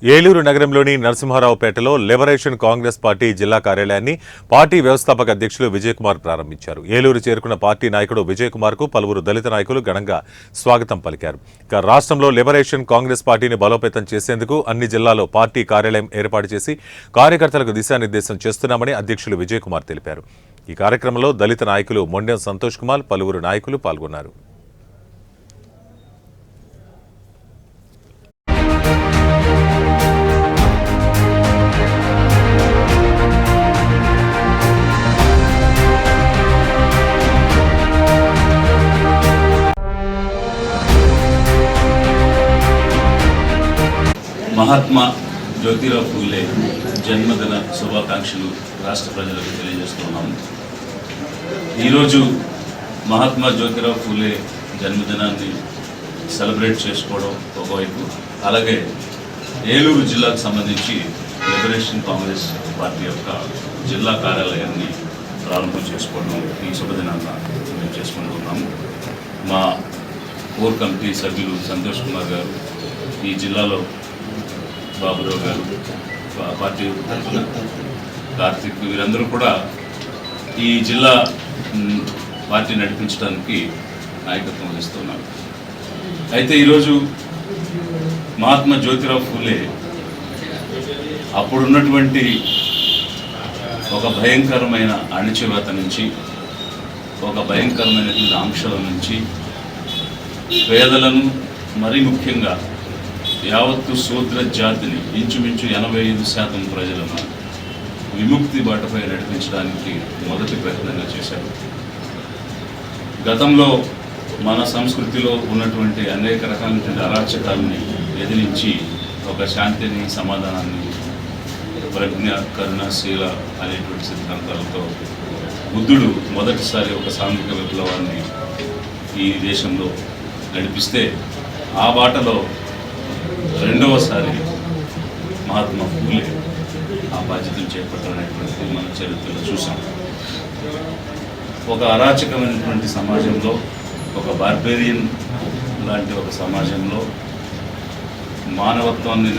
ఏలూరు నగరంలోని నరసింహారావుపేటలో liberation Congress party జిల్లా కార్యాలయాన్ని పార్టీ వ్యవస్థాపక అధ్యక్షులు విజయ్ కుమార్ ప్రారంభించారు. ఏలూరు చేరుకున్న పార్టీ నాయకుడు విజయ్ కుమార్ కు పలువురు దళిత నాయకులు ఘనంగా స్వాగతం పలికారు. ఇక రాష్ట్రంలో లిబరేషన్ కాంగ్రెస్ పార్టీని బలోపేతం చేసేందుకు అన్ని జిల్లాల్లో పార్టీ కార్యాలయం ఏర్పాటు చేసి కార్యకర్తలకు దిశానిర్దేశం చేస్తున్నామని అధ్యక్షులు విజయ్ కుమార్ తెలిపారు. ఈ కార్యక్రమంలో దళిత నాయకులు మొండెం సంతోష్ కుమార్, పలువురు నాయకులు పాల్గొన్నారు. మహాత్మా జ్యోతిరావు ఫూలే జన్మదిన శుభాకాంక్షలు రాష్ట్ర ప్రజలకు తెలియజేస్తున్నాము. ఈరోజు మహాత్మా జ్యోతిరావు ఫూలే జన్మదినాన్ని సెలబ్రేట్ చేసుకోవడం ఒకవైపు, అలాగే ఏలూరు జిల్లాకు సంబంధించి లిబరేషన్ కాంగ్రెస్ పార్టీ యొక్క జిల్లా కార్యాలయాన్ని ప్రారంభం చేసుకోవడం ఈ శుభదినాన్ని మేము చేసుకుంటున్నాము. మా కోర్ కమిటీ సభ్యులు సంతోష్ కుమార్ గారు, ఈ జిల్లాలో బాబురావు గారు, పార్టీ తరఫున కార్తీక్, వీరందరూ కూడా ఈ జిల్లా పార్టీ నడిపించడానికి నాయకత్వం వహిస్తున్నారు. అయితే ఈరోజు మహాత్మా జ్యోతిరావు ఫూలే అప్పుడున్నటువంటి ఒక భయంకరమైన అణచివేత నుంచి, ఒక భయంకరమైనటువంటి ఆంక్షల నుంచి పేదలను, మరీ ముఖ్యంగా యావత్తు శూద్ర జాతిని, ఇంచుమించు 85% ప్రజలను విముక్తి బాటపై నడిపించడానికి మొదటి ప్రయత్నంగా చేశారు. గతంలో మన సంస్కృతిలో ఉన్నటువంటి అనేక రకాలైనటువంటి అరాచకాలని ఎదిరించి ఒక శాంతిని, సమాధానాన్ని, ప్రజ్ఞ, కరుణశీల అనేటువంటి సిద్ధాంతాలతో బుద్ధుడు మొదటిసారి ఒక సాంఘిక విప్లవాన్ని ఈ దేశంలో నడిపిస్తే, ఆ బాటలో రెండవసారి మహాత్మా ఫూలే ఆ బాధ్యతను చేపట్టనేటువంటిది మన చరిత్రలో చూసాం. ఒక అరాచకమైనటువంటి సమాజంలో, ఒక బార్బేరియన్ లాంటి ఒక సమాజంలో మానవత్వాన్ని